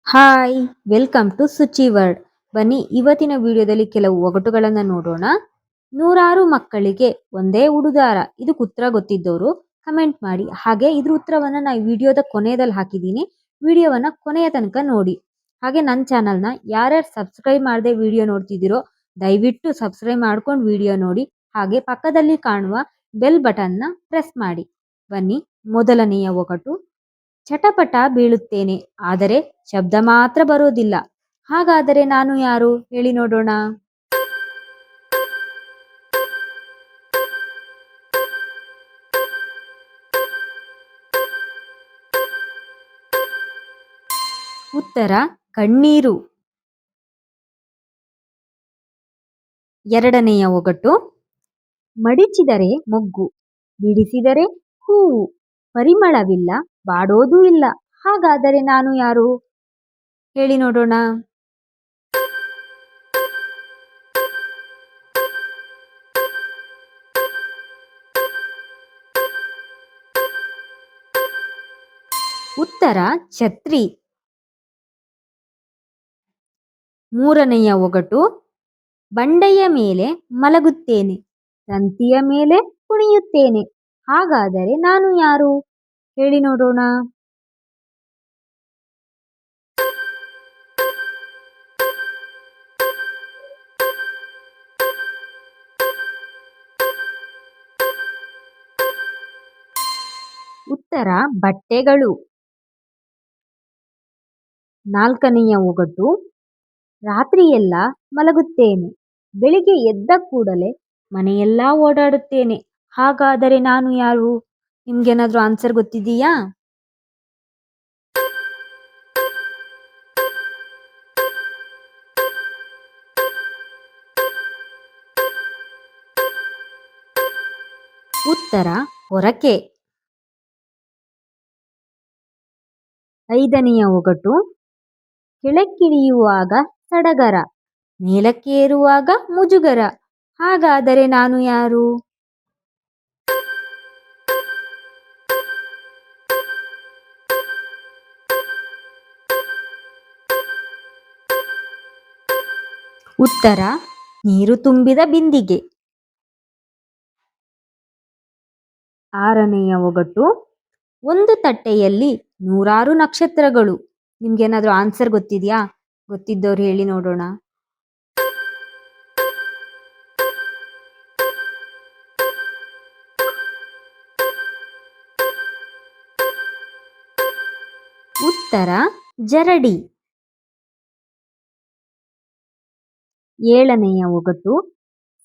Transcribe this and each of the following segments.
Hi welcome to Suchi word. ಬನ್ನಿ ಇವತ್ತಿನ ವಿಡಿಯೋದಲ್ಲಿ ಕೆಲವು ಒಗಟುಗಳನ್ನು ನೋಡೋಣ. ನೂರಾರು ಮಕ್ಕಳಿಗೆ ಒಂದೇ ಉಡುದಾರ. ಇದಕ್ಕೆ ಉತ್ತರ ಗೊತ್ತಿದ್ದವರು ಕಮೆಂಟ್ ಮಾಡಿ. ಹಾಗೆ ಇದ್ರ ಉತ್ತರವನ್ನ ನಾನು ವಿಡಿಯೋದ ಕೊನೆಯಲ್ಲಿ ಹಾಕಿದ್ದೀನಿ. ವಿಡಿಯೋವನ್ನ ಕೊನೆಯ ತನಕ ನೋಡಿ. ಹಾಗೆ ನನ್ನ ಚಾನಲ್ನ ಯಾರ್ಯಾರು ಸಬ್ಸ್ಕ್ರೈಬ್ ಮಾಡದೆ ವಿಡಿಯೋ ನೋಡ್ತಿದ್ದೀರೋ ದಯವಿಟ್ಟು ಸಬ್ಸ್ಕ್ರೈಬ್ ಮಾಡ್ಕೊಂಡು ವಿಡಿಯೋ ನೋಡಿ. ಹಾಗೆ ಪಕ್ಕದಲ್ಲಿ ಕಾಣುವ ಬೆಲ್ ಬಟನ್ನ ಪ್ರೆಸ್ ಮಾಡಿ. ಬನ್ನಿ ಮೊದಲನೆಯ ಒಗಟು. ಚಟಪಟ ಬೀಳುತ್ತೇನೆ, ಆದರೆ ಶಬ್ದ ಮಾತ್ರ ಬರೋದಿಲ್ಲ. ಹಾಗಾದರೆ ನಾನು ಯಾರು ಹೇಳಿ ನೋಡೋಣ. ಉತ್ತರ ಕಣ್ಣೀರು. ಎರಡನೆಯ ಒಗಟು. ಮಡಿಚಿದರೆ ಮೊಗ್ಗು, ಬಿಡಿಸಿದರೆ ಹೂವು, ಪರಿಮಳವಿಲ್ಲ, ಬಾಡೋದೂ ಇಲ್ಲ. ಹಾಗಾದರೆ ನಾನು ಯಾರು ಹೇಳಿ ನೋಡೋಣ. ಉತ್ತರ ಛತ್ರಿ. ಮೂರನೆಯ ಒಗಟು. ಬಂಡೆಯ ಮೇಲೆ ಮಲಗುತ್ತೇನೆ, ತಂತಿಯ ಮೇಲೆ ಕುಣಿಯುತ್ತೇನೆ. ಹಾಗಾದರೆ ನಾನು ಯಾರು ಹೇಳಿ ನೋಡೋಣ. ಉತ್ತರ ಬಟ್ಟೆಗಳು. ನಾಲ್ಕನೆಯ ಒಗಟು. ರಾತ್ರಿಯೆಲ್ಲ ಮಲಗುತ್ತೇನೆ, ಬೆಳಿಗ್ಗೆ ಎದ್ದ ಕೂಡಲೇ ಮನೆಯೆಲ್ಲ ಓಡಾಡುತ್ತೇನೆ. ಹಾಗಾದರೆ ನಾನು ಯಾರು ನಿಮ್ಗೇನಾದ್ರೂ ಆನ್ಸರ್ ಗೊತ್ತಿದೆಯಾ. ಉತ್ತರ ಹೊರಕೆ. ಐದನೆಯ ಒಗಟು. ಕೆಳಕ್ಕಿಳಿಯುವಾಗ ಸಡಗರ, ಮೇಲಕ್ಕೇರುವಾಗ ಮುಜುಗರ. ಹಾಗಾದರೆ ನಾನು ಯಾರು. ಉತ್ತರ ನೀರು ತುಂಬಿದ ಬಿಂದಿಗೆ. ಆರನೆಯ ಒಗಟು. ಒಂದು ತಟ್ಟೆಯಲ್ಲಿ ನೂರಾರು ನಕ್ಷತ್ರಗಳು. ನಿಮ್ಗೇನಾದ್ರೂ ಆನ್ಸರ್ ಗೊತ್ತಿದೆಯಾ. ಗೊತ್ತಿದ್ದವ್ರು ಹೇಳಿ ನೋಡೋಣ. ಉತ್ತರ ಜರಡಿ. ಏಳನೆಯ ಒಗಟು.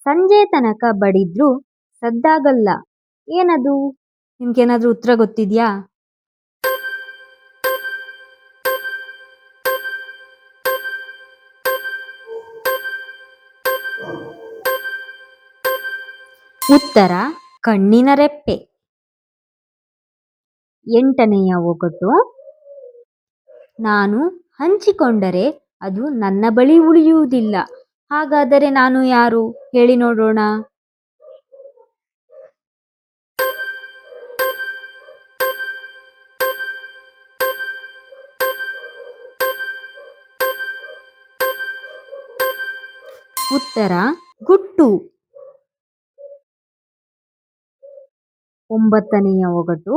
ಸಂಜೆ ತನಕ ಬಡಿದ್ರು ಸದ್ದಾಗಲ್ಲ. ಏನದು ನಿಮ್ಗೇನಾದ್ರೂ ಉತ್ತರ ಗೊತ್ತಿದ್ಯಾ. ಉತ್ತರ ಕಣ್ಣಿನ ರೆಪ್ಪೆ. ಎಂಟನೆಯ ಒಗಟು. ನಾನು ಹಂಚಿಕೊಂಡರೆ ಅದು ನನ್ನ ಬಳಿ ಉಳಿಯುವುದಿಲ್ಲ. ಹಾಗಾದರೆ ನಾನು ಯಾರು ಹೇಳಿ ನೋಡೋಣ. ಉತ್ತರ ಗುಟ್ಟು. ಒಂಬತ್ತನೆಯ ಒಗಟು.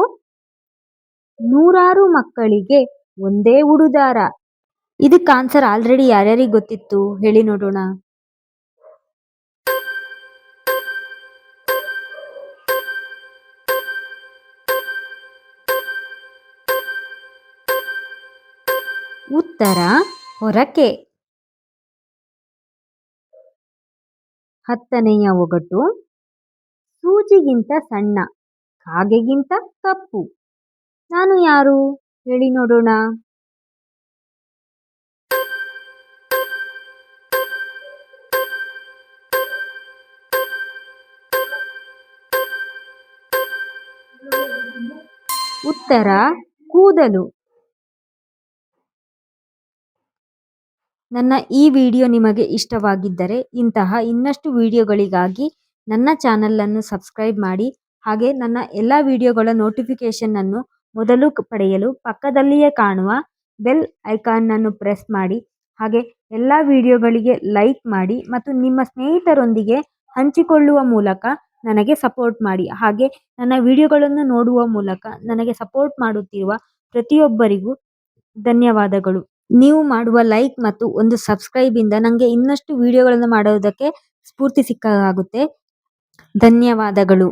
ನೂರಾರು ಮಕ್ಕಳಿಗೆ ಒಂದೇ ಉಡುದಾರ. ಇದಕ್ಕೆ ಆನ್ಸರ್ ಆಲ್ರೆಡಿ ಯಾರ್ಯಾರಿಗೆ ಗೊತ್ತಿತ್ತು ಹೇಳಿ ನೋಡೋಣ. ಉತ್ತರ ಹೊರಕೆ. ಹತ್ತನೆಯ ಒಗಟು. ಸೂಜಿಗಿಂತ ಸಣ್ಣ, ಕಾಗೆಗಿಂತ ಕಪ್ಪು. ನಾನು ಯಾರು ಹೇಳಿ ನೋಡೋಣ. ಉತ್ತರ ಕೂದಲು. ನನ್ನ ಈ ವಿಡಿಯೋ ನಿಮಗೆ ಇಷ್ಟವಾಗಿದ್ದರೆ ಇಂತಹ ಇನ್ನಷ್ಟು ವಿಡಿಯೋಗಳಿಗಾಗಿ ನನ್ನ ಚಾನಲನ್ನು ಸಬ್ಸ್ಕ್ರೈಬ್ ಮಾಡಿ. ಹಾಗೆ ನನ್ನ ಎಲ್ಲ ವಿಡಿಯೋಗಳ ನೋಟಿಫಿಕೇಷನ್ ಅನ್ನು ಮೊದಲು ಪಡೆಯಲು ಪಕ್ಕದಲ್ಲಿಯೇ ಕಾಣುವ ಬೆಲ್ ಐಕಾನ್ ಅನ್ನು ಪ್ರೆಸ್ ಮಾಡಿ. ಹಾಗೆ ಎಲ್ಲ ವಿಡಿಯೋಗಳಿಗೆ ಲೈಕ್ ಮಾಡಿ ಮತ್ತು ನಿಮ್ಮ ಸ್ನೇಹಿತರೊಂದಿಗೆ ಹಂಚಿಕೊಳ್ಳುವ ಮೂಲಕ ನನಗೆ ಸಪೋರ್ಟ್ ಮಾಡಿ. ಹಾಗೆ ನನ್ನ ವಿಡಿಯೋಗಳನ್ನು ನೋಡುವ ಮೂಲಕ ನನಗೆ ಸಪೋರ್ಟ್ ಮಾಡುತ್ತಿರುವ ಪ್ರತಿಯೊಬ್ಬರಿಗೂ ಧನ್ಯವಾದಗಳು. ನೀವು ಮಾಡುವ ಲೈಕ್ ಮತ್ತು ಒಂದು ಸಬ್ಸ್ಕ್ರೈಬ್ ಇಂದ ನನಗೆ ಇನ್ನಷ್ಟು ವಿಡಿಯೋಗಳನ್ನು ಮಾಡುವುದಕ್ಕೆ ಸ್ಫೂರ್ತಿ ಸಿಕ್ಕಾಗುತ್ತೆ. ಧನ್ಯವಾದಗಳು.